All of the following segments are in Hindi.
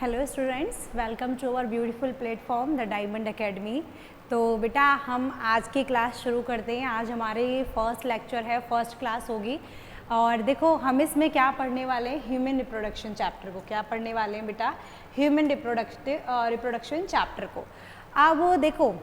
Hello students, welcome to our beautiful platform the diamond academy. तो बेटा हम आज की क्लास शुरू करते हैं। आज हमारे फर्स्ट लेक्चर है, फर्स्ट क्लास होगी। और देखो हम इसमें क्या पढ़ने वाले हैं, ह्यूमन रिप्रोडक्शन चैप्टर को। क्या पढ़ने वाले हैं बेटा? ह्यूमन रिप्रोडक्शन चैप्टर को। अब देखो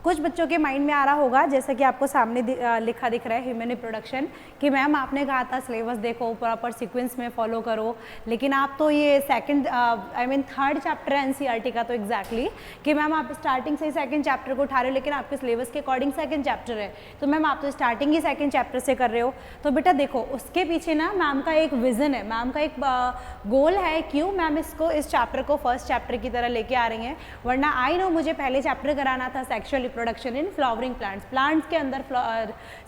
कुछ बच्चों के माइंड में आ रहा होगा, जैसा कि आपको सामने लिखा दिख रहा है ह्यूमन रिप्रोडक्शन, कि मैम आपने कहा था सिलेबस देखो, प्रॉपर सीक्वेंस में फॉलो करो, लेकिन आप तो ये थर्ड चैप्टर है एनसीईआरटी का, तो एग्जैक्टली कि मैम आप स्टार्टिंग से ही सेकंड चैप्टर को उठा रहे हो, लेकिन आपके सिलेबस के अकॉर्डिंग सेकंड चैप्टर है, तो मैम आप तो स्टार्टिंग ही सेकंड चैप्टर से कर रहे हो। तो बेटा देखो उसके पीछे ना मैम का एक विजन है, मैम का एक गोल है, क्यों मैम इस चैप्टर को फर्स्ट चैप्टर की तरह लेके आ रही हैं। वरना आई नो मुझे पहले चैप्टर कराना था sexual reproduction in flowering plants, plants के अंदर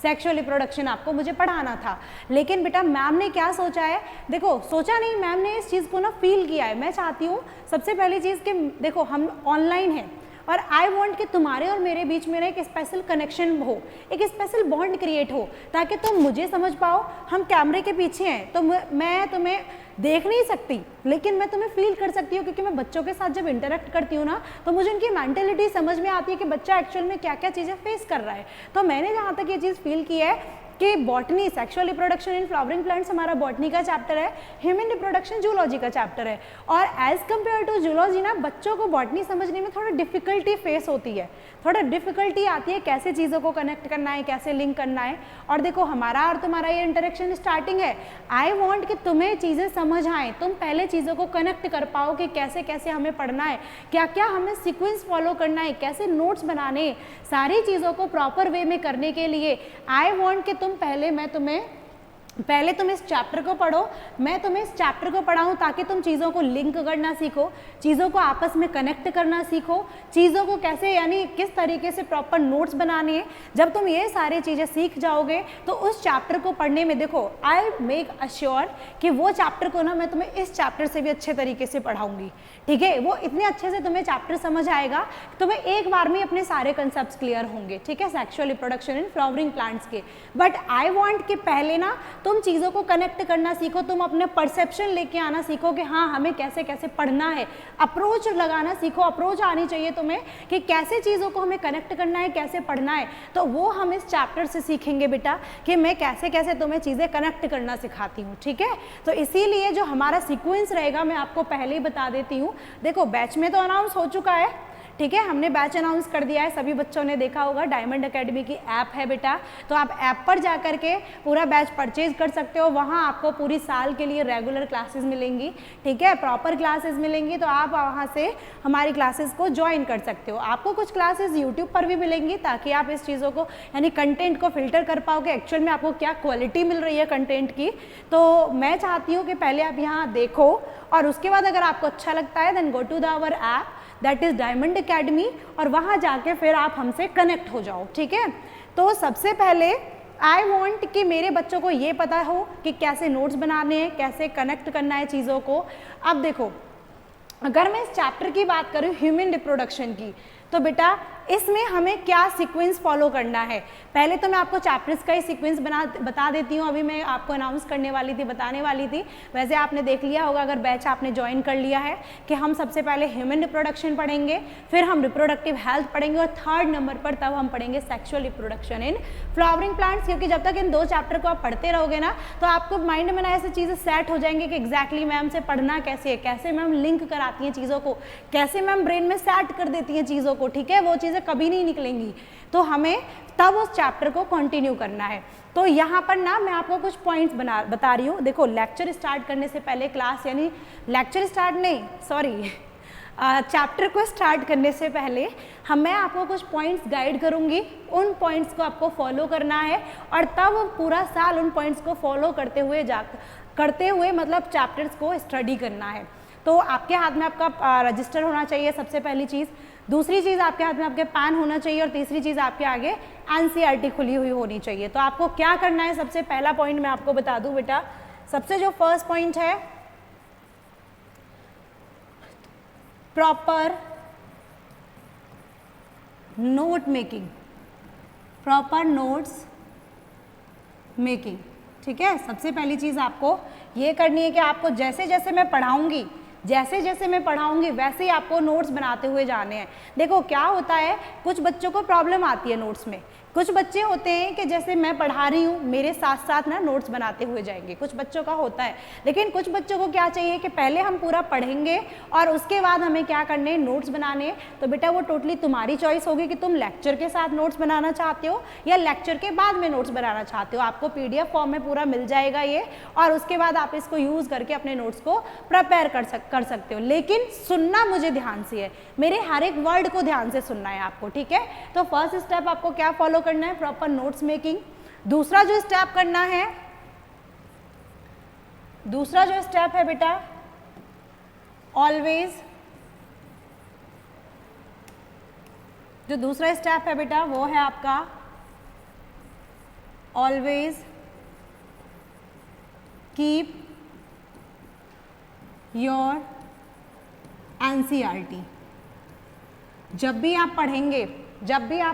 सेक्सुअल रिप्रोडक्शन आपको मुझे पढ़ाना था। लेकिन बेटा मैम ने क्या सोचा है, देखो सोचा नहीं, मैम ने इस चीज़ को ना फील किया है। मैं चाहती हूँ सबसे पहली चीज़ कि देखो हम ऑनलाइन हैं और आई वॉन्ट कि तुम्हारे और मेरे बीच में एक स्पेशल कनेक्शन हो, एक स्पेशल बॉन्ड क्रिएट हो, ताकि तुम मुझे समझ पाओ। हम कैमरे के पीछे हैं तो मैं तुम्हें देख नहीं सकती, लेकिन मैं तुम्हें फील कर सकती हूँ, क्योंकि मैं बच्चों के साथ जब इंटरेक्ट करती हूँ ना, तो मुझे उनकी मेंटेलिटी समझ में आती है कि बच्चा एक्चुअल में क्या क्या चीज़ें फेस कर रहा है। तो मैंने जहाँ तक ये चीज़ फील की है कि botany, sexual reproduction in flowering plants हमारा बॉटनी का चैप्टर है, ह्यूमन रिप्रोडक्शन जूलॉजी का चैप्टर है। और एज कम्पेयर टू जूलॉजी ना बच्चों को बॉटनी समझने में थोड़ा डिफिकल्टी फेस होती है, थोड़ा डिफिकल्टी आती है, कैसे चीज़ों को कनेक्ट करना है, कैसे लिंक करना है। और देखो हमारा और तुम्हारा ये इंटरेक्शन स्टार्टिंग है। आई वॉन्ट कि तुम्हें चीज़ें समझ आए, तुम पहले चीज़ों को कनेक्ट कर पाओ कि कैसे कैसे हमें पढ़ना है, क्या क्या हमें सीक्वेंस फॉलो करना है, कैसे नोट्स बनाने, सारी चीज़ों को प्रॉपर वे में करने के लिए आई वॉन्ट कि पहले तुम इस चैप्टर को पढ़ो, मैं तुम्हें इस चैप्टर को पढ़ाऊँ, ताकि तुम चीज़ों को लिंक करना सीखो, चीज़ों को आपस में कनेक्ट करना सीखो, चीज़ों को कैसे यानी किस तरीके से प्रॉपर नोट्स बनाने हैं। जब तुम ये सारी चीज़ें सीख जाओगे तो उस चैप्टर को पढ़ने में देखो आई मेक अश्योर कि वो चैप्टर को ना मैं तुम्हें इस चैप्टर से भी अच्छे तरीके से पढ़ाऊँगी। ठीक है, वो इतने अच्छे से तुम्हें चैप्टर समझ आएगा, तुम्हें एक बार में अपने सारे कंसेप्ट क्लियर होंगे। ठीक है, sexual reproduction in flowering plants के। बट आई वॉन्ट कि पहले ना तुम चीज़ों को कनेक्ट करना सीखो, तुम अपने परसेप्शन लेके आना सीखो कि हाँ हमें कैसे कैसे पढ़ना है, अप्रोच लगाना सीखो, अप्रोच आनी चाहिए तुम्हें कि कैसे चीज़ों को हमें कनेक्ट करना है, कैसे पढ़ना है। तो वो हम इस चैप्टर से सीखेंगे बेटा कि मैं कैसे कैसे तुम्हें चीज़ें कनेक्ट करना सिखाती हूँ। ठीक है, तो इसीलिए जो हमारा सीक्वेंस रहेगा मैं आपको पहले ही बता देती हूँ। देखो बैच में तो अनाउंस हो चुका है, ठीक है, हमने बैच अनाउंस कर दिया है, सभी बच्चों ने देखा होगा। डायमंड एकेडमी की ऐप है बेटा, तो आप ऐप पर जा करके पूरा बैच परचेज कर सकते हो। वहाँ आपको पूरी साल के लिए रेगुलर क्लासेस मिलेंगी, ठीक है, प्रॉपर क्लासेस मिलेंगी, तो आप वहाँ से हमारी क्लासेस को ज्वाइन कर सकते हो। आपको कुछ क्लासेस यूट्यूब पर भी मिलेंगी, ताकि आप इस चीज़ों को यानी कंटेंट को फिल्टर कर पाओ कि एक्चुअल में आपको क्या क्वालिटी मिल रही है कंटेंट की। तो मैं चाहती हूँ कि पहले आप यहाँ देखो, और उसके बाद अगर आपको अच्छा लगता है then go to the our app that is diamond academy, और वहाँ जाके फिर आप हमसे कनेक्ट हो जाओ। ठीक है, तो सबसे पहले आई वॉन्ट कि मेरे बच्चों को ये पता हो कि कैसे नोट्स बनाने हैं, कैसे कनेक्ट करना है चीज़ों को। अब देखो अगर मैं इस चैप्टर की बात करूँ ह्यूमन रिप्रोडक्शन की, तो बेटा इसमें हमें क्या सीक्वेंस फॉलो करना है। पहले तो मैं आपको चैप्टर्स का ही सीक्वेंस बता देती हूँ, अभी मैं आपको अनाउंस करने वाली थी, बताने वाली थी। वैसे आपने देख लिया होगा अगर बैच आपने ज्वाइन कर लिया है, कि हम सबसे पहले ह्यूमन रिप्रोडक्शन पढ़ेंगे, फिर हम रिप्रोडक्टिव हेल्थ पढ़ेंगे, और थर्ड नंबर पर तब हम पढ़ेंगे sexual reproduction in flowering plants. क्योंकि जब तक इन दो चैप्टर को आप पढ़ते रहोगे ना, तो आपको माइंड में ना ऐसी चीज़ें सेट हो जाएंगे कि एग्जैक्टली मैम से पढ़ना कैसे है, कैसे मैम लिंक कराती हैं चीज़ों को, कैसे मैम ब्रेन में सेट कर देती हैं चीज़ों को। ठीक है, वो चीज़ें कभी नहीं निकलेंगी, तो हमें तब उस चैप्टर को कंटिन्यू करना है। तो यहाँ पर ना मैं आपको कुछ पॉइंट्स बता रही हूँ। देखो लेक्चर स्टार्ट करने से पहले क्लास यानी लेक्चर स्टार्ट नहीं सॉरी चैप्टर को स्टार्ट करने से पहले मैं आपको कुछ पॉइंट्स गाइड करूँगी, उन पॉइंट्स को आपको फॉलो करना है, और तब पूरा साल उन पॉइंट्स को फॉलो करते हुए मतलब चैप्टर्स को स्टडी करना है। तो आपके हाथ में आपका रजिस्टर होना चाहिए सबसे पहली चीज़, दूसरी चीज़ आपके हाथ में आपके पैन होना चाहिए, और तीसरी चीज़ आपके आगे एनसीईआरटी खुली हुई होनी चाहिए। तो आपको क्या करना है, सबसे पहला पॉइंट मैं आपको बता दूं बेटा, सबसे जो फर्स्ट पॉइंट है proper note making, proper notes making. ठीक है, सबसे पहली चीज़ आपको ये करनी है कि आपको जैसे जैसे मैं पढ़ाऊंगी जैसे जैसे मैं पढ़ाऊंगी वैसे ही आपको नोट्स बनाते हुए जाने हैं। देखो क्या होता है, कुछ बच्चों को प्रॉब्लम आती है नोट्स में, कुछ बच्चे होते हैं कि जैसे मैं पढ़ा रही हूँ मेरे साथ साथ ना नोट्स बनाते हुए जाएंगे, कुछ बच्चों का होता है। लेकिन कुछ बच्चों को क्या चाहिए कि पहले हम पूरा पढ़ेंगे और उसके बाद हमें क्या करने हैं, नोट्स बनाने। तो बेटा वो टोटली तुम्हारी चॉइस होगी कि तुम लेक्चर के साथ नोट्स बनाना चाहते हो या लेक्चर के बाद में नोट्स बनाना चाहते हो। आपको PDF फॉर्म में पूरा मिल जाएगा ये, और उसके बाद आप इसको यूज़ करके अपने नोट्स को प्रिपेयर कर सकते हो। लेकिन सुनना मुझे ध्यान से है, मेरे हर एक वर्ड को ध्यान से सुनना है आपको, ठीक है। तो फर्स्ट स्टेप आपको क्या फॉलो करना है, प्रॉपर नोट्स मेकिंग। दूसरा जो स्टेप करना है, दूसरा जो स्टेप है बेटा, ऑलवेज, जो दूसरा स्टेप है बेटा वो है आपका ऑलवेज कीप योर NCERT। जब भी आप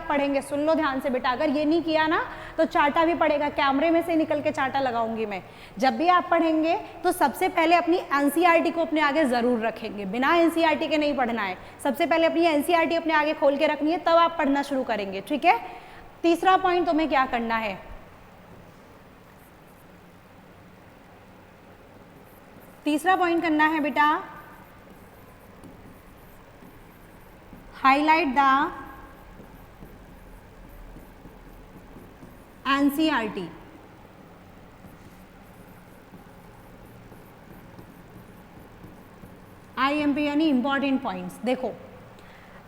पढ़ेंगे सुन लो ध्यान से बेटा, अगर ये नहीं किया ना तो चाटा भी पड़ेगा, कैमरे में से निकल के चाटा लगाऊंगी मैं। जब भी आप पढ़ेंगे तो सबसे पहले अपनी NCERT को अपने आगे जरूर रखेंगे, बिना NCERT के नहीं पढ़ना है। सबसे पहले अपनी NCERT अपने आगे खोल के रखनी है, तब आप पढ़ना शुरू करेंगे, ठीक है। तीसरा पॉइंट तुम्हें क्या करना है, तीसरा पॉइंट करना है बेटा, हाईलाइट द NCERT। IMP यानी इंपॉर्टेंट पॉइंट्स। देखो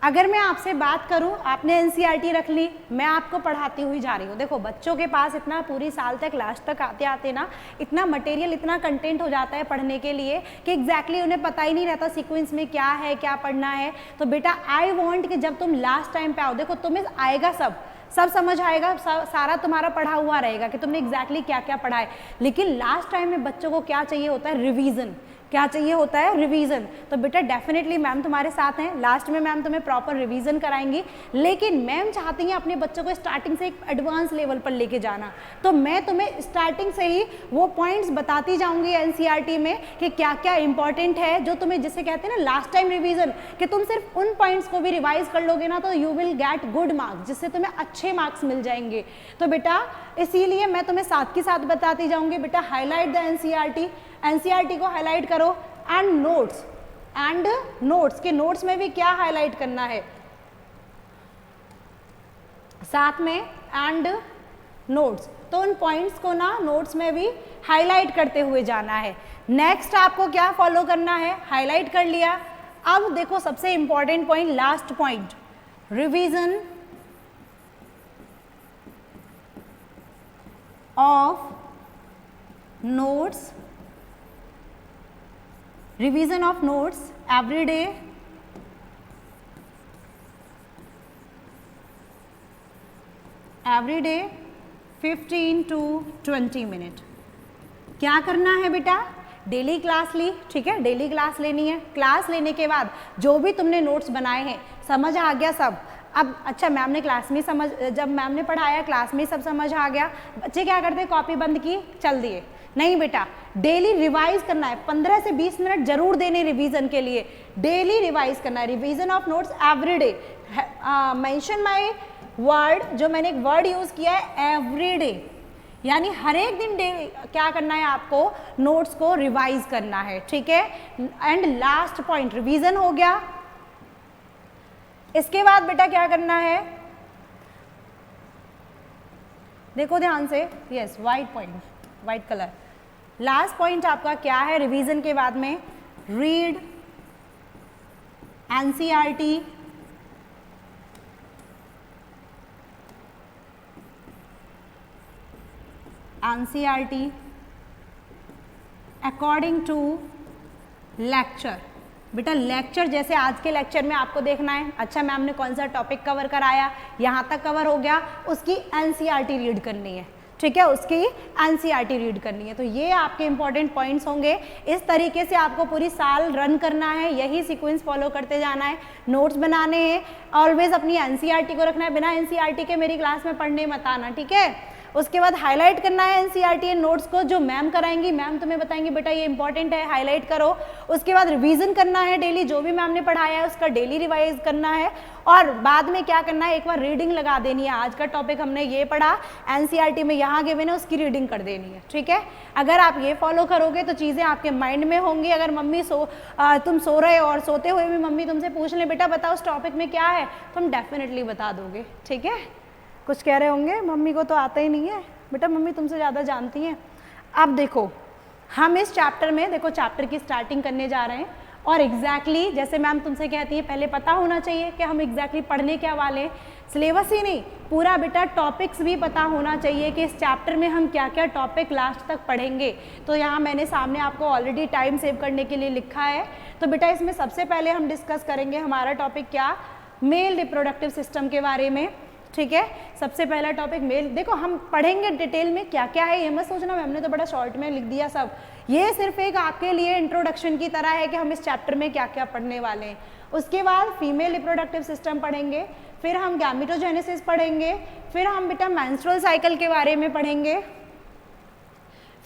अगर मैं आपसे बात करूं, आपने NCERT रख ली, मैं आपको पढ़ाती हुई जा रही हूँ। देखो बच्चों के पास इतना पूरी साल तक लास्ट तक आते आते ना इतना मटेरियल, इतना कंटेंट हो जाता है पढ़ने के लिए कि एग्जैक्टली उन्हें पता ही नहीं रहता सीक्वेंस में क्या है, क्या पढ़ना है। तो बेटा आई वॉन्ट कि जब तुम लास्ट टाइम पे आओ, देखो तुम्हें आएगा सब समझ आएगा, सारा तुम्हारा पढ़ा हुआ रहेगा कि तुमने एग्जैक्टली क्या क्या पढ़ा है। लेकिन लास्ट टाइम में बच्चों को क्या चाहिए होता है, रिवीजन। क्या चाहिए होता है, रिवीजन। तो बेटा डेफिनेटली मैम तुम्हारे साथ हैं, लास्ट में मैम तुम्हें प्रॉपर रिवीजन कराएंगी। लेकिन मैम चाहती हैं अपने बच्चों को स्टार्टिंग से एक एडवांस लेवल पर लेके जाना, तो मैं तुम्हें स्टार्टिंग से ही वो पॉइंट्स बताती जाऊंगी NCERT में कि क्या क्या इंपॉर्टेंट है, जो तुम्हें जिसे कहते हैं ना लास्ट टाइम रिवीजन, कि तुम सिर्फ उन पॉइंट्स को भी रिवाइज कर लोगे ना तो you will get good marks, जिससे तुम्हें अच्छे मार्क्स मिल जाएंगे। तो बेटा इसीलिए मैं तुम्हें साथ के साथ बताती जाऊंगी, बेटा हाईलाइट द NCERT को हाईलाइट करो, एंड नोट्स के नोट्स में भी क्या हाईलाइट करना है साथ में, एंड नोट्स। तो उन पॉइंट्स को ना नोट्स में भी हाईलाइट करते हुए जाना है। नेक्स्ट आपको क्या फॉलो करना है, हाईलाइट कर लिया। अब देखो सबसे important point, last point, revision of notes, revision of notes every day, every day 15 to 20 minute. क्या करना है बेटा, डेली क्लास ली, ठीक है, डेली क्लास लेनी है। क्लास लेने के बाद जो भी तुमने नोट्स बनाए हैं, समझ आ गया सब। अब अच्छा मैम ने क्लास में समझ, जब मैम ने पढ़ाया क्लास में सब समझ आ गया, बच्चे क्या करते हैं, कॉपी बंद की चल दिए। नहीं बेटा, डेली रिवाइज करना है, 15 से 20 मिनट जरूर देने रिवीजन के लिए। डेली रिवाइज करना है, revision of notes every day. Mention my word, जो मैंने एक वर्ड यूज किया है एवरी डे, यानी हर एक दिन क्या करना है आपको, नोट्स को रिवाइज करना है, ठीक है। एंड लास्ट पॉइंट, रिवीजन हो गया। इसके बाद बेटा क्या करना है, देखो ध्यान से, yes white point, white colour. Last point आपका क्या है रिवीजन के बाद में, read NCERT according to lecture. बेटा लेक्चर जैसे आज के लेक्चर में आपको देखना है, अच्छा मैम ने कौन सा टॉपिक कवर कराया, यहाँ तक कवर हो गया, उसकी NCERT रीड करनी है, ठीक है, उसकी NCERT रीड करनी है। तो ये आपके इंपॉर्टेंट पॉइंट्स होंगे। इस तरीके से आपको पूरी साल रन करना है, यही सीक्वेंस फॉलो करते जाना है, नोट्स बनाने हैं, ऑलवेज अपनी NCERT को रखना है, बिना NCERT के मेरी क्लास में पढ़ने मत आना, ठीक है। उसके बाद हाईलाइट करना है एनसीईआरटी नोट्स को, जो मैम कराएंगी, मैम तुम्हें बताएंगी बेटा ये इंपॉर्टेंट है, हाईलाइट करो। उसके बाद रिवीजन करना है डेली, जो भी मैम ने पढ़ाया है उसका डेली रिवाइज करना है। और बाद में क्या करना है, एक बार रीडिंग लगा देनी है, आज का टॉपिक हमने ये पढ़ा, एनसीईआरटी में यहाँ गिवन है, उसकी रीडिंग कर देनी है, ठीक है। अगर आप ये फॉलो करोगे तो चीज़ें आपके माइंड में होंगी। अगर मम्मी तुम सो रहे हो और सोते हुए भी मम्मी तुमसे पूछ ले बेटा बताओ उस टॉपिक में क्या है, तो हम डेफिनेटली बता दोगे, ठीक है। कुछ कह रहे होंगे मम्मी को तो आता ही नहीं है, बेटा मम्मी तुमसे ज़्यादा जानती हैं। अब देखो हम इस चैप्टर में, देखो चैप्टर की स्टार्टिंग करने जा रहे हैं, और एग्जैक्टली जैसे मैम तुमसे कहती है पहले पता होना चाहिए कि हम एग्जैक्टली पढ़ने क्या वाले हैं। सिलेबस ही नहीं, पूरा बेटा टॉपिक्स भी पता होना चाहिए कि इस चैप्टर में हम क्या क्या टॉपिक लास्ट तक पढ़ेंगे। तो यहाँ मैंने सामने आपको ऑलरेडी टाइम सेव करने के लिए लिखा है। तो बेटा इसमें सबसे पहले हम डिस्कस करेंगे हमारा टॉपिक क्या, मेल रिप्रोडक्टिव सिस्टम के बारे में, ठीक है। सबसे पहला टॉपिक मेल, देखो हम पढ़ेंगे डिटेल में क्या क्या है, ये मत सोचना हमने तो बड़ा शॉर्ट में लिख दिया सब, ये सिर्फ एक आपके लिए इंट्रोडक्शन की तरह है कि हम इस चैप्टर में क्या क्या पढ़ने वाले हैं। उसके बाद फीमेल रिप्रोडक्टिव सिस्टम पढ़ेंगे, फिर हम गैमेटोजेनेसिस पढ़ेंगे, फिर हम बेटा मेंस्ट्रुअल साइकिल के बारे में पढ़ेंगे,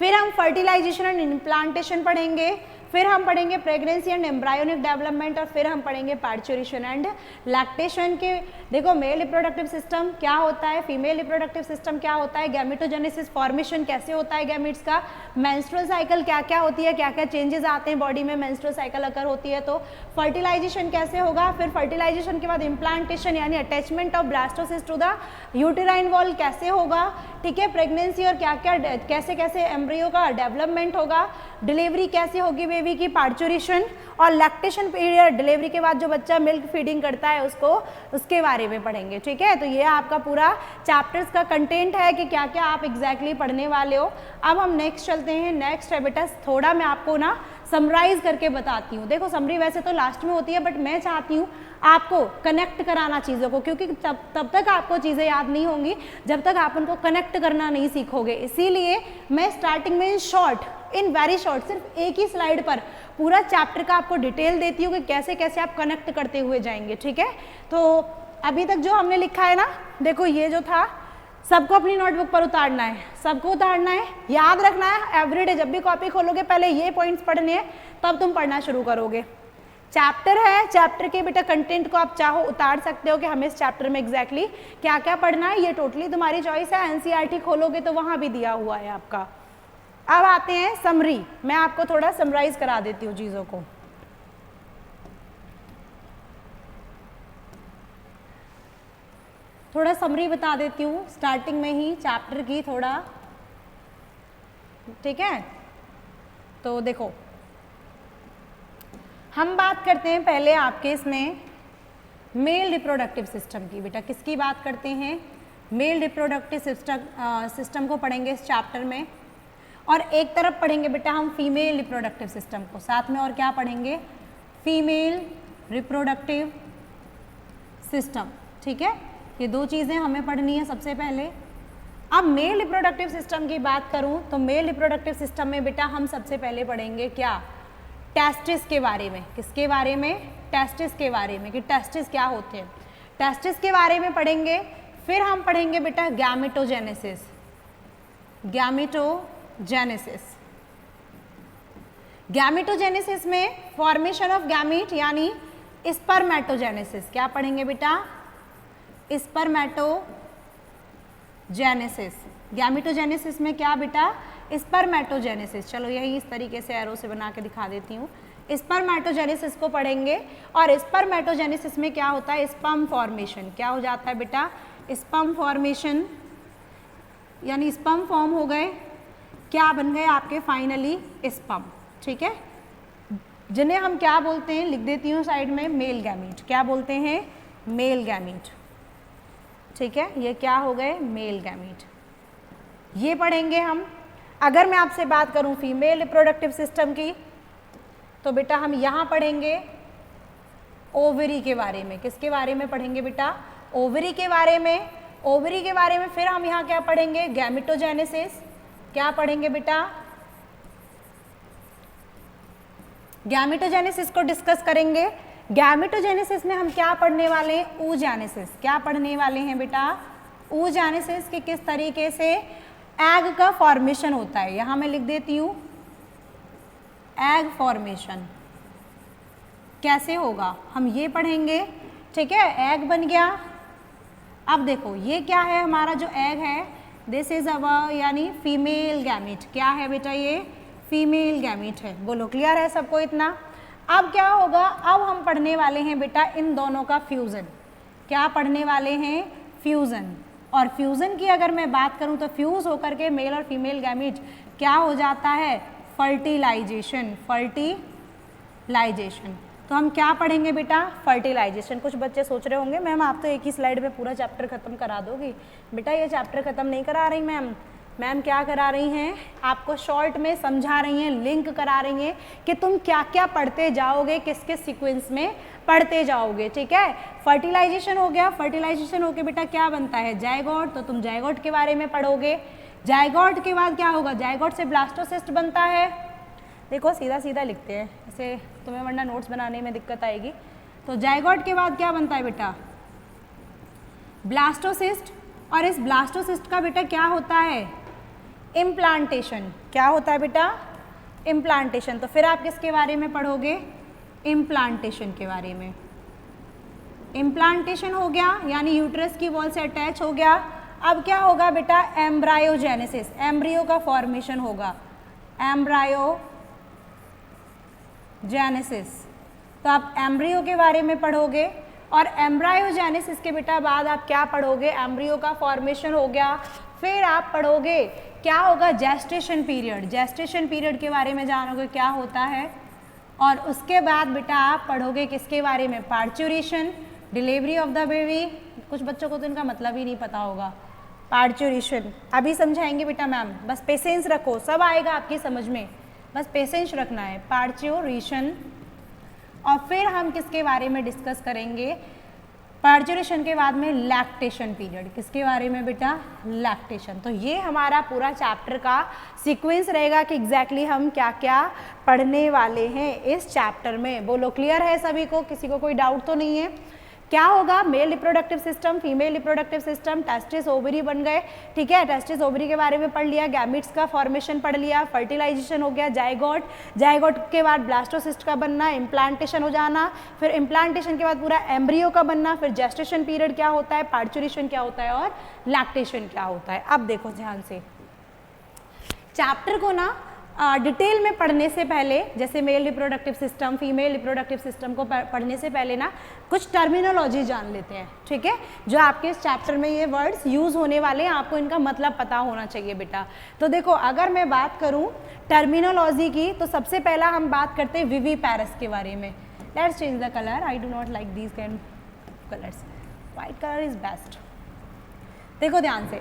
फिर हम फर्टिलाइजेशन एंड इम्प्लांटेशन पढ़ेंगे, फिर हम पढ़ेंगे प्रेगनेंसी एंड एम्ब्रायोनिक डेवलपमेंट, और फिर हम पढ़ेंगे पार्चुरेशन एंड लैक्टेशन के। देखो मेल रिप्रोडक्टिव सिस्टम क्या होता है, फीमेल रिप्रोडक्टिव सिस्टम क्या होता है, गैमेटोजेनेसिस फॉर्मेशन कैसे होता है गैमेट्स का, मेंस्ट्रुअल साइकिल क्या क्या होती है, क्या क्या चेंजेस आते हैं बॉडी में मेंस्ट्रुअल साइकिल अगर होती है तो, फर्टिलाइजेशन कैसे होगा, फिर फर्टिलाइजेशन के बाद इम्प्लांटेशन यानी attachment of blastocyst to the uterine wall कैसे होगा, ठीक है। प्रेगनेंसी और क्या क्या कैसे कैसे एम्ब्रियो का डेवलपमेंट होगा, डिलीवरी कैसे होगी बेबी की, पार्चुरेशन, और लैक्टेशन पीरियड, डिलीवरी के बाद जो बच्चा मिल्क फीडिंग करता है उसको, उसके बारे में पढ़ेंगे, ठीक है। तो ये आपका पूरा चैप्टर्स का कंटेंट है कि क्या क्या आप एग्जैक्टली पढ़ने वाले हो। अब हम नेक्स्ट चलते हैं, नेक्स्ट है बेटा थोड़ा मैं आपको ना समराइज करके बताती हूँ। देखो समरी वैसे तो लास्ट में होती है, बट मैं चाहती हूँ आपको कनेक्ट कराना चीज़ों को, क्योंकि तब तक आपको चीज़ें याद नहीं होंगी जब तक आप उनको कनेक्ट करना नहीं सीखोगे। इसीलिए मैं स्टार्टिंग में इन वेरी शॉर्ट सिर्फ एक ही स्लाइड पर पूरा चैप्टर का आपको डिटेल देती हूँ कि कैसे कैसे आप कनेक्ट करते हुए जाएंगे, ठीक है। तो अभी तक जो हमने लिखा है ना, देखो ये जो था सबको अपनी नोटबुक पर उतारना है, सबको उतारना है, याद रखना है एवरीडे जब भी कॉपी खोलोगे पहले ये पॉइंट्स पढ़ने हैं, तब तुम पढ़ना शुरू करोगे। चैप्टर है, चैप्टर के बेटा कंटेंट को आप चाहो उतार सकते हो कि हमें इस चैप्टर में एग्जैक्टली क्या क्या पढ़ना है, ये टोटली तुम्हारी चॉइस है। एनसीईआरटी खोलोगे तो वहाँ भी दिया हुआ है आपका। अब आते हैं समरी, मैं आपको थोड़ा समराइज करा देती हूँ चीज़ों को। थोड़ा समरी बता देती हूँ स्टार्टिंग में ही चैप्टर की थोड़ा, ठीक है। तो देखो हम बात करते हैं पहले आपके इसमें मेल रिप्रोडक्टिव सिस्टम की। बेटा किसकी बात करते हैं, मेल रिप्रोडक्टिव सिस्टम को पढ़ेंगे इस चैप्टर में, और एक तरफ पढ़ेंगे बेटा हम फीमेल रिप्रोडक्टिव सिस्टम को, साथ में और क्या पढ़ेंगे, फीमेल रिप्रोडक्टिव सिस्टम, ठीक है। ये दो चीज़ें हमें पढ़नी है सबसे पहले। अब मेल रिप्रोडक्टिव सिस्टम की बात करूं तो मेल रिप्रोडक्टिव सिस्टम में बेटा हम सबसे पहले पढ़ेंगे क्या, टेस्टिस के बारे में। किसके बारे में, टेस्टिस के बारे में, कि टेस्टिस क्या होते हैं, टेस्टिस के बारे में पढ़ेंगे। फिर हम पढ़ेंगे बेटा गैमेटोजेनेसिस, गैमेटोजेनेसिस। गैमेटोजेनेसिस में फॉर्मेशन ऑफ गैमीट यानी स्पर्मेटोजेनेसिस। क्या पढ़ेंगे बेटा, स्पर्मेटोजेनेसिस। गैमेटोजेनेसिस में क्या बेटा, स्पर्मेटोजेनेसिस। चलो यही इस तरीके से एरो से बना के दिखा देती हूँ। स्पर्मेटोजेनेसिस को पढ़ेंगे, और स्पर्मेटोजेनेसिस में क्या होता है, स्पर्म फॉर्मेशन। क्या हो जाता है बेटा, स्पर्म फॉर्मेशन, यानी स्पर्म फॉर्म हो गए, क्या बन गए आपके फाइनली स्पर्म, ठीक है। जिन्हें हम क्या बोलते हैं, लिख देती हूँ साइड में, मेल गैमीट। क्या बोलते हैं, मेल गैमीट, ठीक है। ये क्या हो गए, मेल गैमीट, ये पढ़ेंगे हम। अगर मैं आपसे बात करूं फीमेल रिप्रोडक्टिव सिस्टम की, तो बेटा हम यहाँ पढ़ेंगे ओवरी के बारे में। किसके बारे में पढ़ेंगे बेटा, ओवरी के बारे में। ओवरी के बारे में फिर हम यहाँ क्या पढ़ेंगे, गैमेटोजेनेसिस। क्या पढ़ेंगे बेटा, गैमेटोजेनेसिस को डिस्कस करेंगे। गैमेटोजेनेसिस में हम क्या पढ़ने वाले हैं, oogenesis। क्या पढ़ने वाले हैं बेटा, oogenesis कि किस तरीके से एग का फॉर्मेशन होता है। यहां मैं लिख देती हूं एग फॉर्मेशन कैसे होगा, हम ये पढ़ेंगे। ठीक है, एग बन गया। अब देखो ये क्या है, हमारा जो एग है दिस इज अवर यानी फीमेल गैमीट। क्या है बेटा, ये फीमेल गैमीट है। बोलो क्लियर है सबको इतना। अब क्या होगा, अब हम पढ़ने वाले हैं बेटा इन दोनों का फ्यूज़न। क्या पढ़ने वाले हैं, फ्यूज़न। और फ्यूज़न की अगर मैं बात करूं तो फ्यूज़ होकर के मेल और फीमेल गैमीट क्या हो जाता है, फर्टिलाइजेशन। फर्टिलाइजेशन तो हम क्या पढ़ेंगे बेटा, फर्टिलाइजेशन। कुछ बच्चे सोच रहे होंगे मैम आप तो एक ही स्लाइड में पूरा चैप्टर खत्म करा दोगी। बेटा ये चैप्टर खत्म नहीं करा रही मैम, मैम क्या करा रही हैं, आपको शॉर्ट में समझा रही हैं, लिंक करा रही हैं कि तुम क्या क्या पढ़ते जाओगे, किस किस सीक्वेंस में पढ़ते जाओगे। ठीक है, फर्टिलाइजेशन हो गया। फर्टिलाइजेशन होके बेटा क्या बनता है, जायगोट। तो तुम जायगोट के बारे में पढ़ोगे। जायगोट के बाद क्या होगा, जायगोट से ब्लास्टोसिस्ट बनता है। देखो सीधा सीधा लिखते हैं ऐसे, तुम्हें वरना नोट्स बनाने में दिक्कत आएगी। तो जायगोट के बाद क्या बनता है बेटा, ब्लास्टोसिस्ट। और इस ब्लास्टोसिस्ट का बेटा क्या होता है, इम्प्लांटेशन। क्या होता है बेटा, इम्प्लांटेशन। तो फिर आप किसके बारे में पढ़ोगे, इम्प्लांटेशन के बारे में। इम्प्लांटेशन हो गया यानी यूट्रस की वॉल से अटैच हो गया। अब क्या होगा बेटा, एम्ब्रायोजेनेसिस, एम्ब्रियो का फॉर्मेशन होगा, एम्ब्रायोजेनेसिस। तो आप एम्ब्रियो के बारे में पढ़ोगे। और एम्ब्रायोजेनेसिस के बेटा बाद आप क्या पढ़ोगे, एम्ब्रियो का फॉर्मेशन हो गया। फिर आप पढ़ोगे क्या होगा, जेस्टेशन पीरियड। जेस्टेशन पीरियड के बारे में जानोगे क्या होता है। और उसके बाद बेटा आप पढ़ोगे किसके बारे में, parturition, delivery of the baby. कुछ बच्चों को तो इनका मतलब ही नहीं पता होगा, पार्चुरेशन अभी समझाएंगे बेटा मैम, बस पेशेंस रखो, सब आएगा आपकी समझ में, बस पेशेंस रखना है। पार्चुरेशन। और फिर हम किसके बारे में डिस्कस करेंगे, पार्चुरेशन के बाद में लैक्टेशन पीरियड। किसके बारे में बेटा, लैक्टेशन। तो ये हमारा पूरा चैप्टर का सीक्वेंस रहेगा कि एग्जैक्टली हम क्या क्या पढ़ने वाले हैं इस चैप्टर में। बोलो क्लियर है सभी को, किसी को कोई डाउट तो नहीं है। क्या होगा, male reproductive system, female reproductive system, testis ovary बन गए। ठीक है, टेस्टिस ओवरी के बारे में पढ़ लिया, गैमिट्स का फॉर्मेशन पढ़ लिया, फर्टिलाइजेशन हो गया, जायगोट, जायगोट के बाद ब्लास्टोसिस्ट का बनना, इम्प्लांटेशन हो जाना, फिर इम्प्लांटेशन के बाद पूरा एम्ब्रियो का बनना, फिर जेस्टेशन पीरियड क्या होता है, पार्चुरेशन क्या होता है और लैक्टेशन क्या होता है। अब देखो ध्यान से, चैप्टर को ना डिटेल में पढ़ने से पहले, जैसे male reproductive system, female reproductive system को पढ़ने से पहले ना कुछ टर्मिनोलॉजी जान लेते हैं। ठीक है, जो आपके इस चैप्टर में ये वर्ड्स यूज़ होने वाले हैं, आपको इनका मतलब पता होना चाहिए बेटा। तो देखो अगर मैं बात करूं टर्मिनोलॉजी की, तो सबसे पहला हम बात करते हैं विविपैरस के बारे में। Let's change the colour, I do not like these kind colours, white colour is best. देखो ध्यान से,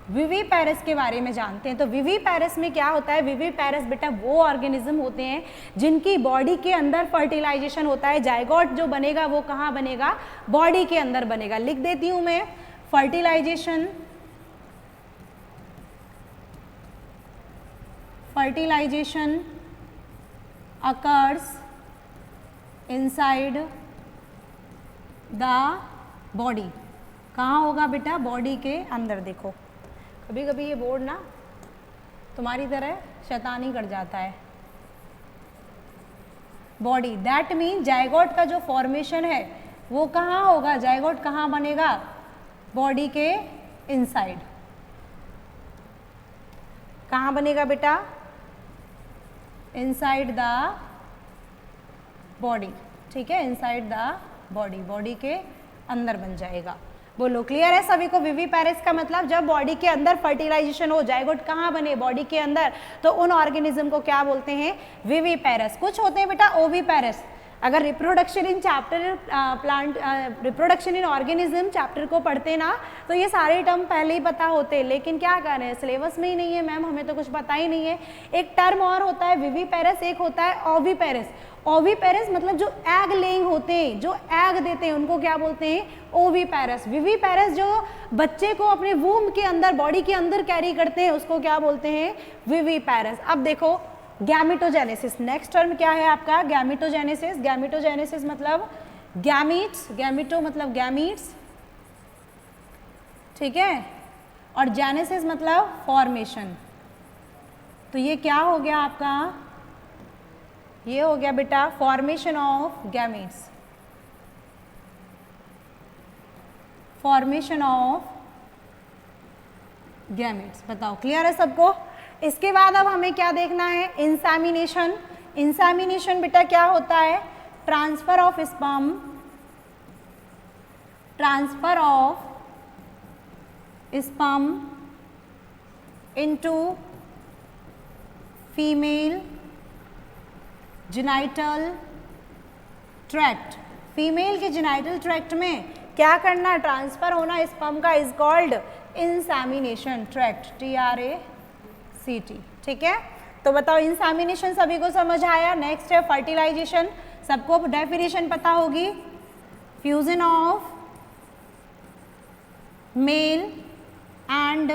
विविपैरस के बारे में जानते हैं। तो विविपैरस में क्या होता है, विविपैरस बेटा वो ऑर्गेनिज्म होते हैं जिनकी बॉडी के अंदर फर्टिलाइजेशन होता है। जायगोट जो बनेगा वो कहाँ बनेगा, बॉडी के अंदर बनेगा। लिख देती हूं मैं, fertilization, fertilization occurs inside the body. कहाँ होगा बेटा, बॉडी के अंदर। देखो कभी कभी ये बोर्ड ना तुम्हारी तरह शैतानी कर जाता है। बॉडी, दैट मीन जायगोट का जो फॉर्मेशन है वो कहाँ होगा, जायगोट कहाँ बनेगा, बॉडी के इनसाइड। कहाँ बनेगा बेटा, इनसाइड द बॉडी। ठीक है, इनसाइड द बॉडी, बॉडी के अंदर बन जाएगा। बोलो क्लियर है सभी को। विविपैरस का मतलब जब बॉडी के अंदर फर्टिलाइजेशन हो, जायगोट कहाँ बने, बॉडी के अंदर, तो उन ऑर्गेनिज्म को क्या बोलते हैं, विविपैरस। कुछ होते हैं बेटा ओविपैरस। अगर reproduction in chapter plant, reproduction in organism chapter को पढ़ते ना, तो ये सारे टर्म पहले ही पता होते, लेकिन क्या करें सिलेबस में ही नहीं है मैम, हमें तो कुछ पता ही नहीं है। एक टर्म और होता है विविपैरस, एक होता है ओविपैरस। ओविपैरस मतलब जो एग लेइंग होते हैं, जो एग देते हैं, उनको क्या बोलते हैं, ओविपैरस। विविपैरस जो बच्चे को अपने वूम के अंदर, बॉडी के अंदर कैरी करते हैं, उसको क्या बोलते हैं, विविपैरस। अब देखो गैमेटोजेनेसिस, नेक्स्ट टर्म क्या है आपका, गैमेटोजेनेसिस। गैमेटोजेनेसिस मतलब गैमीट्स, गैमेटो मतलब गैमीट्स, ठीक है, और जेनेसिस मतलब फॉर्मेशन। तो ये क्या हो गया आपका, ये हो गया बेटा formation of gametes, formation of gametes. बताओ क्लियर है सबको। इसके बाद अब हमें क्या देखना है, इंसेमिनेशन। इंसेमिनेशन बेटा क्या होता है, transfer of sperm, transfer of sperm into female genital tract. Female के जेनाइटल ट्रैक्ट में क्या करना, ट्रांसफर होना स्पर्म का, is called insemination tract, TRACT। ठीक है, तो बताओ इंसेमिनेशन सभी को समझ आया। नेक्स्ट है फर्टिलाइजेशन, सबको डेफिनेशन पता होगी, fusion of male and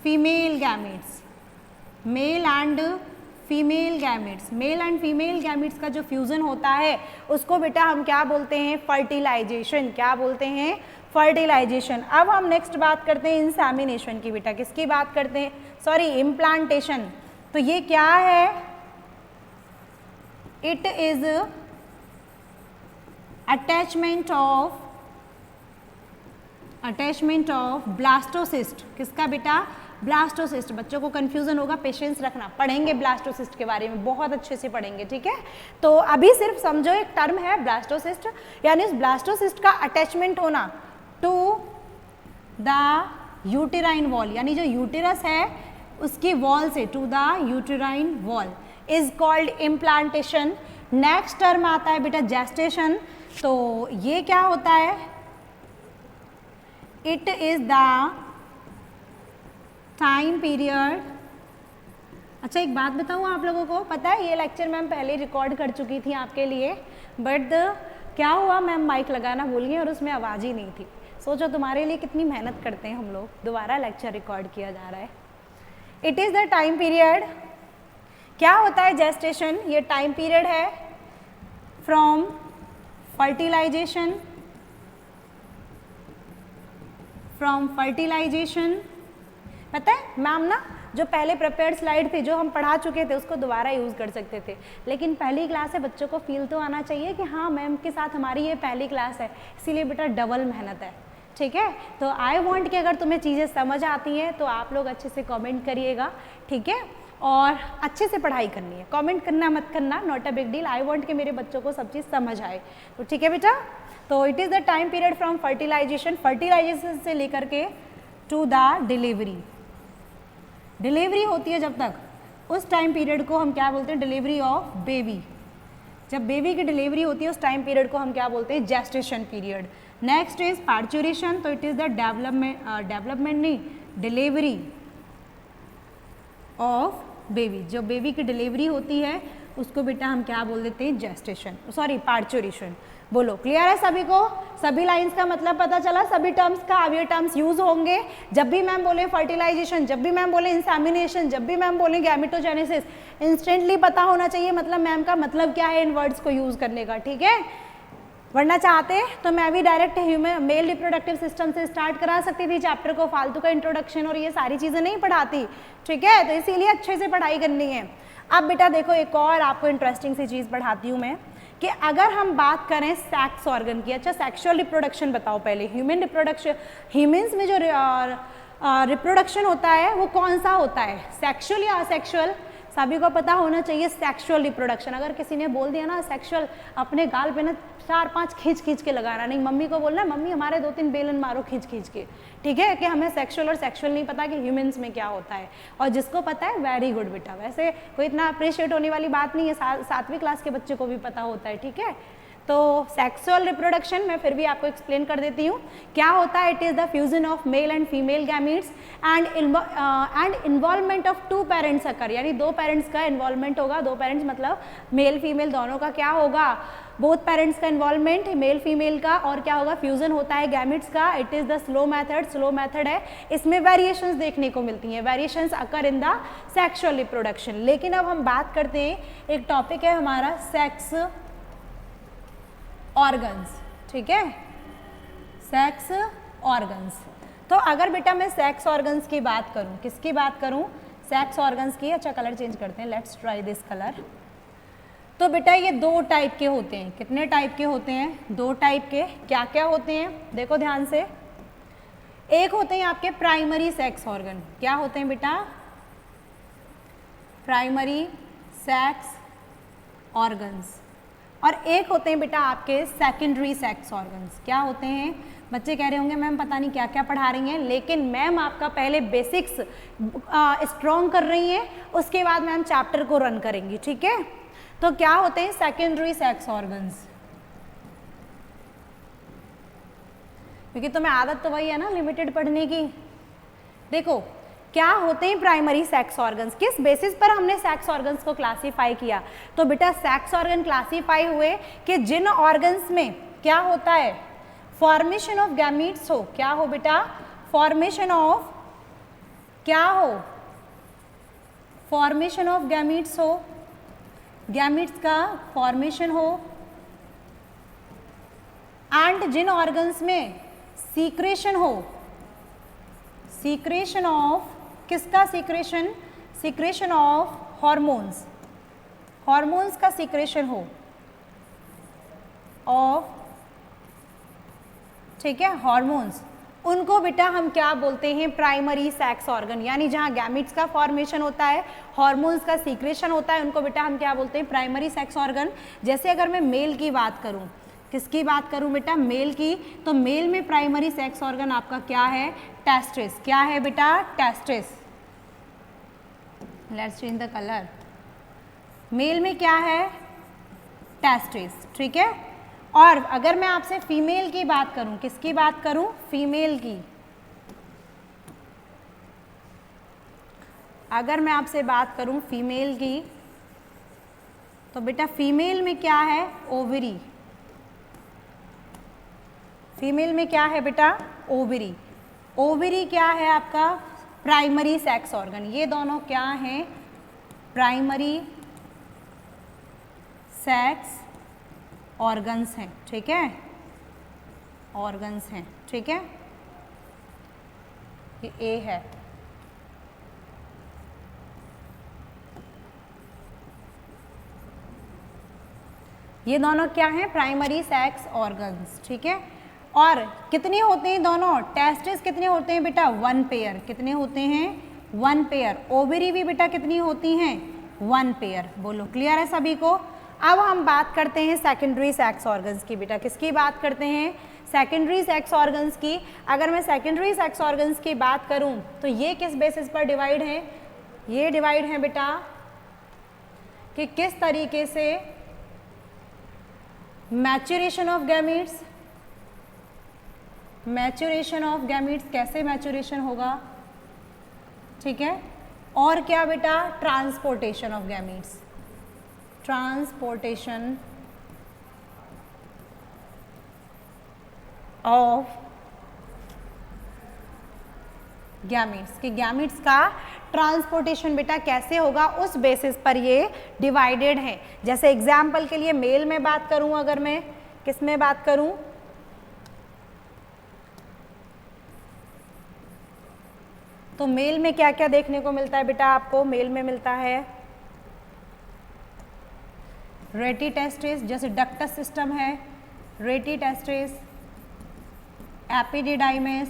female gametes, mail and female gametes, mail and female gametes का जो फ्यूजन होता है उसको बेटा हम क्या बोलते हैं, फर्टिलाइजेशन। क्या बोलते हैं, फर्टिलाइजेशन। अब हम नेक्स्ट बात करते हैं इंसेमिनेशन की। बेटा किसकी बात करते हैं, सॉरी इम्प्लांटेशन। तो ये क्या है, it is attachment of blastocyst. किसका बेटा, ब्लास्टोसिस्ट। बच्चों को कंफ्यूजन होगा, पेशेंस रखना, पढ़ेंगे ब्लास्टोसिस्ट के बारे में, बहुत अच्छे से पढ़ेंगे। ठीक है, तो अभी सिर्फ समझो एक टर्म है ब्लास्टोसिस्ट, यानी उस ब्लास्टोसिस्ट का अटैचमेंट होना टू द यूटेराइन वॉल, यानी जो यूटेरस है उसकी वॉल से, to the uterine wall, is called implantation. Next term आता है बेटा जेस्टेशन। तो ये क्या होता है, it is the time period. अच्छा एक बात बताऊँ आप लोगों को, पता है ये लेक्चर मैम पहले रिकॉर्ड कर चुकी थी आपके लिए, बट क्या हुआ, मैम माइक लगाना भूल गई और उसमें आवाज़ ही नहीं थी। सोचो तुम्हारे लिए कितनी मेहनत करते हैं हम लोग, दोबारा लेक्चर रिकॉर्ड किया जा रहा है। It is the time period, क्या होता है जेस्टेशन, ये टाइम पीरियड है फ्रॉम फर्टिलाइजेशन, पता है मैम ना जो पहले प्रिपेयर्ड स्लाइड थी जो हम पढ़ा चुके थे उसको दोबारा यूज़ कर सकते थे, लेकिन पहली क्लास है, बच्चों को फील तो आना चाहिए कि हाँ मैम के साथ हमारी ये पहली क्लास है, इसीलिए बेटा डबल मेहनत है। ठीक है, तो आई वांट कि अगर तुम्हें चीज़ें समझ आती हैं तो आप लोग अच्छे से कमेंट करिएगा। ठीक है, और अच्छे से पढ़ाई करनी है, कमेंट करना मत करना, not a big deal. I want कि मेरे बच्चों को सब चीज़ समझ आए। तो ठीक है बेटा, तो it is the time period from fertilization, fertilization से लेकर के टू द डिलीवरी। डिलीवरी होती है जब तक, उस टाइम पीरियड को हम क्या बोलते हैं, डिलीवरी ऑफ बेबी। जब बेबी की डिलीवरी होती है उस टाइम पीरियड को हम क्या बोलते हैं, gestation period. Next is parturition, तो इट इज़ द डेवलपमेंट नहीं, डिलीवरी ऑफ बेबी। जो बेबी की डिलीवरी होती है उसको बेटा हम क्या बोल देते हैं, जेस्टेशन, सॉरी पार्चुरेशन। बोलो क्लियर है सभी को, सभी लाइंस का मतलब पता चला, सभी टर्म्स का अब ये टर्म्स यूज होंगे जब भी मैम बोले फर्टिलाइजेशन, जब भी मैम बोले इंसेमिनेशन, जब भी मैम बोले गैमेटोजेनेसिस, इंस्टेंटली पता होना चाहिए मतलब मैम का मतलब क्या है इन वर्ड्स को यूज करने का। ठीक है, वरना चाहते तो मैं भी डायरेक्ट मेल रिप्रोडक्टिव सिस्टम से स्टार्ट करा सकती थी चैप्टर को, फालतू का इंट्रोडक्शन और ये सारी चीज़ें नहीं पढ़ाती। ठीक है, तो इसीलिए अच्छे से पढ़ाई करनी है। अब बेटा देखो एक और आपको इंटरेस्टिंग सी चीज़ पढ़ाती हूँ मैं, कि अगर हम बात करें सेक्स ऑर्गन की, अच्छा सेक्सुअल रिप्रोडक्शन बताओ पहले, ह्यूमन रिप्रोडक्शन, ह्यूमन्स में जो रिप्रोडक्शन होता है वो कौन सा होता है, सेक्सुअल या असेक्सुअल? सभी को पता होना चाहिए सेक्सुअल रिप्रोडक्शन। अगर किसी ने बोल दिया ना सेक्सुअल, अपने गाल पे ना 4-5 खींच के लगाना नहीं, मम्मी को बोलना मम्मी हमारे 2-3 बेलन मारो खींच के। ठीक है, कि हमें सेक्सुअल और सेक्सुअल नहीं पता कि ह्यूमंस में क्या होता है, और जिसको पता है वेरी गुड बेटा, वैसे कोई इतना अप्रिशिएट होने वाली बात नहीं है, 7वीं क्लास के बच्चे को भी पता होता है। ठीक है, तो सेक्सुअल रिप्रोडक्शन मैं फिर भी आपको एक्सप्लेन कर देती हूँ क्या होता है। It is the fusion of male and female gametes and involvement of 2 parents occur, यानी 2 पेरेंट्स का इन्वॉल्वमेंट होगा। 2 पेरेंट्स मतलब मेल फीमेल दोनों का क्या होगा, बोथ पेरेंट्स का इन्वॉल्वमेंट, मेल फीमेल का, और क्या होगा, फ्यूजन होता है गैमिट्स का। It is the slow method है, इसमें वेरिएशंस देखने को मिलती हैं, variations occur in the sexual reproduction. लेकिन अब हम बात करते हैं, एक टॉपिक है हमारा सेक्स ऑर्गन्स। ठीक है, सेक्स ऑर्गन्स। तो अगर बेटा मैं सेक्स ऑर्गन्स की बात करूं, किसकी बात करूं, सेक्स ऑर्गन्स की। अच्छा कलर चेंज करते हैं, लेट्स ट्राई दिस कलर। तो बेटा ये 2 टाइप के होते हैं। कितने टाइप के होते हैं, 2 टाइप के। क्या क्या होते हैं, देखो ध्यान से। एक होते हैं आपके प्राइमरी सेक्स ऑर्गन। क्या होते हैं बेटा, प्राइमरी सेक्स ऑर्गन्स। और एक होते हैं बेटा आपके सेकेंडरी सेक्स ऑर्गन्स। क्या होते हैं, बच्चे कह रहे होंगे मैम पता नहीं क्या क्या पढ़ा रही हैं, लेकिन मैम आपका पहले बेसिक्स स्ट्रॉन्ग कर रही हैं, उसके बाद मैम चैप्टर को रन करेंगी, ठीक है। तो क्या होते हैं सेकेंडरी सेक्स ऑर्गन्स, क्योंकि तुम्हें आदत तो वही है ना लिमिटेड पढ़ने की। देखो क्या होते हैं प्राइमरी सेक्स ऑर्गन्स, किस बेसिस पर हमने सेक्स ऑर्गन्स को क्लासीफाई किया। तो बेटा सेक्स ऑर्गन क्लासीफाई हुए कि जिन ऑर्गन्स में क्या होता है, फॉर्मेशन ऑफ गैमीट्स हो। क्या हो बेटा, फॉर्मेशन ऑफ, क्या हो, फॉर्मेशन ऑफ गैमीट्स हो, गैमीट्स का फॉर्मेशन हो। एंड जिन ऑर्गन्स में सीक्रेशन हो, सीक्रेशन ऑफ, किसका secretion, secretion of hormones, hormones का सीक्रेशन हो ऑफ, ठीक है, हॉर्मोन्स, उनको बेटा हम क्या बोलते हैं, प्राइमरी सेक्स ऑर्गन। यानी जहां गैमीट्स का फॉर्मेशन होता है, हॉर्मोन्स का सीक्रेशन होता है, उनको बेटा हम क्या बोलते हैं, प्राइमरी सेक्स ऑर्गन। जैसे अगर मैं मेल की बात करूं, किसकी बात करूं बेटा, मेल की, तो मेल में प्राइमरी सेक्स ऑर्गन आपका क्या है, टेस्टिस। क्या है बेटा, testis. Let's change the colour. Male में क्या है, टेस्टिस, ठीक है। और अगर मैं आपसे फीमेल की बात करूं, किसकी बात करूं, फीमेल की, अगर मैं आपसे बात करूं फीमेल की, तो बेटा फीमेल में क्या है, ओवरी। फीमेल में क्या है बेटा, ओवरी। ओवरी क्या है आपका, प्राइमरी सेक्स ऑर्गन। ये दोनों क्या हैं, प्राइमरी सेक्स ऑर्गन्स हैं, ठीक है, ऑर्गन्स हैं, ठीक है। ये ए है। ये दोनों क्या हैं, प्राइमरी सेक्स ऑर्गन्स, ठीक है। और कितने होते हैं दोनों, टेस्टिस कितने होते हैं बेटा, 1 पेयर। कितने होते हैं, 1 पेयर। ओवरी भी बेटा कितनी होती हैं, 1 पेयर। बोलो क्लियर है सभी को। अब हम बात करते हैं सेकेंडरी सेक्स ऑर्गन्स की। बेटा किसकी बात करते हैं, सेकेंडरी सेक्स ऑर्गन्स की। अगर मैं सेकेंडरी सेक्स ऑर्गन्स की बात करूं तो ये किस बेसिस पर डिवाइड है, ये डिवाइड है बेटा कि किस तरीके से maturation of gametes, maturation of gametes, कैसे मैच्योरेशन होगा, ठीक है। और क्या बेटा, transportation of gametes, transportation of gametes, कि गैमीट्स का ट्रांसपोर्टेशन बेटा कैसे होगा, उस बेसिस पर ये डिवाइडेड है। जैसे एग्जाम्पल के लिए मेल में बात करूं, अगर मैं किस में बात करूं, तो मेल में क्या क्या देखने को मिलता है बेटा आपको, मेल में मिलता है रेटी टेस्टिस, जैसे डक्टस सिस्टम है, रेटी टेस्टिस, एपिडिडाइमिस,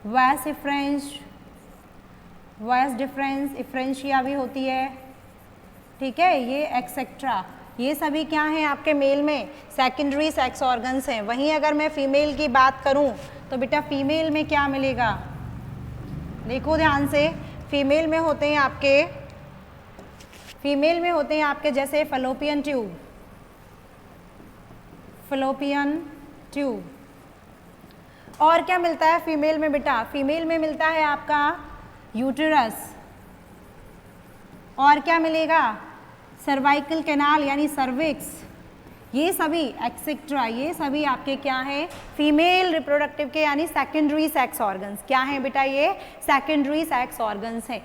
वैस इफ्रेंस, वैस डिफरेंस, इफ्रेंशिया भी होती है, ठीक है, ये एक्सेट्रा। ये सभी क्या हैं आपके मेल में, सेकेंडरी सेक्स ऑर्गन्स हैं। वहीं अगर मैं फीमेल की बात करूं तो बेटा फीमेल में क्या मिलेगा, देखो ध्यान से, फीमेल में होते हैं आपके, फीमेल में होते हैं आपके जैसे फलोपियन ट्यूब, फलोपियन ट्यूब। और क्या मिलता है फीमेल में बेटा, फीमेल में मिलता है आपका यूटेरस। और क्या मिलेगा, सर्वाइकल कैनाल यानी सर्विक्स, ये सभी एक्सेट्रा, ये सभी आपके क्या हैं, फीमेल रिप्रोडक्टिव के यानी सेकेंडरी सेक्स ऑर्गन्स। क्या हैं बेटा, ये सेकेंडरी सेक्स ऑर्गन्स हैं।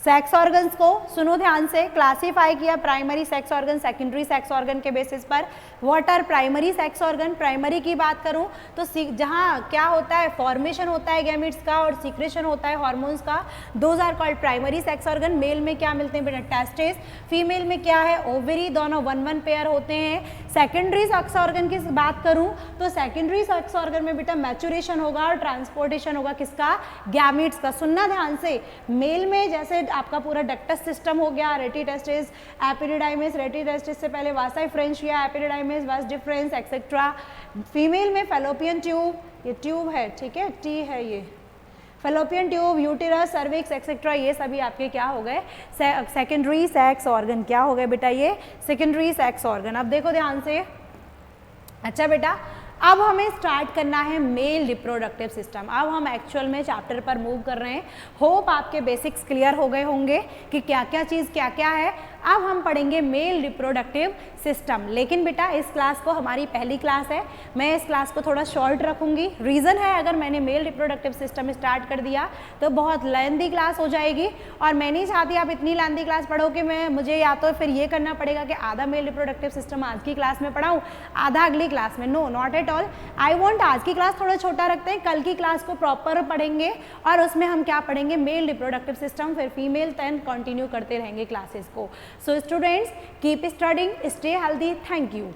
सेक्स ऑर्गन्स को सुनो ध्यान से, क्लासीफाई किया primary sex organ, secondary sex organ के बेसिस पर। What are primary sex organ? Primary की बात करूं तो जहां क्या होता है, फॉर्मेशन होता है गैमेट्स का और सीक्रेशन होता है हार्मोन्स का, those are called primary sex organ. Male में क्या मिलते हैं बेटा? टेस्टिस। फीमेल में क्या है? ओवरी। दोनों 1-1 पेयर होते हैं। सेकेंडरी सेक्स ऑर्गन की बात करूं तो सेकेंडरी सेक्स ऑर्गन में बेटा मैचुरेशन होगा और ट्रांसपोर्टेशन होगा किसका? गैमेट्स का। सुनना ध्यान से, मेल में जैसे आपका पूरा डक्टस सिस्टम हो गया, रेटिटेस्टिस, एपिडिडाइमिस, रेटिटेस्टिस से पहले vasa efferentia, epididymis, vas deferens etcetera. Female में फैलोपियन ट्यूब, ये ट्यूब है, ठीक है, टी है ये, fallopian tube, uterus, cervix etcetera, ये सभी आपके क्या हो गए? Secondary sex organ. क्या हो गए बेटा? ये सेकेंडरी सेक्स ऑर्गन। अब देखो ध्यान से, अच्छा बेटा अब हमें स्टार्ट करना है मेल रिप्रोडक्टिव सिस्टम। अब हम एक्चुअल में चैप्टर पर मूव कर रहे हैं। होप आपके बेसिक्स क्लियर हो गए होंगे कि क्या क्या चीज़ क्या क्या है। अब हम पढ़ेंगे मेल रिप्रोडक्टिव सिस्टम। लेकिन बेटा इस क्लास को हमारी पहली क्लास है, मैं इस क्लास को थोड़ा शॉर्ट रखूंगी। रीज़न है, अगर मैंने मेल रिप्रोडक्टिव सिस्टम स्टार्ट कर दिया तो बहुत लेंथी क्लास हो जाएगी और मैं नहीं चाहती आप इतनी लेंथी क्लास पढ़ो कि मुझे या तो फिर ये करना पड़ेगा कि आधा मेल रिप्रोडक्टिव सिस्टम आज की क्लास में पढ़ाऊँ, आधा अगली क्लास में। No, not at all. I want आज की क्लास थोड़ा छोटा रखते हैं, कल की क्लास को प्रॉपर पढ़ेंगे और उसमें हम क्या पढ़ेंगे? मेल रिप्रोडक्टिव सिस्टम, फिर फीमेल, देन कंटिन्यू करते रहेंगे क्लासेस को। So students, keep studying, stay healthy. Thank you.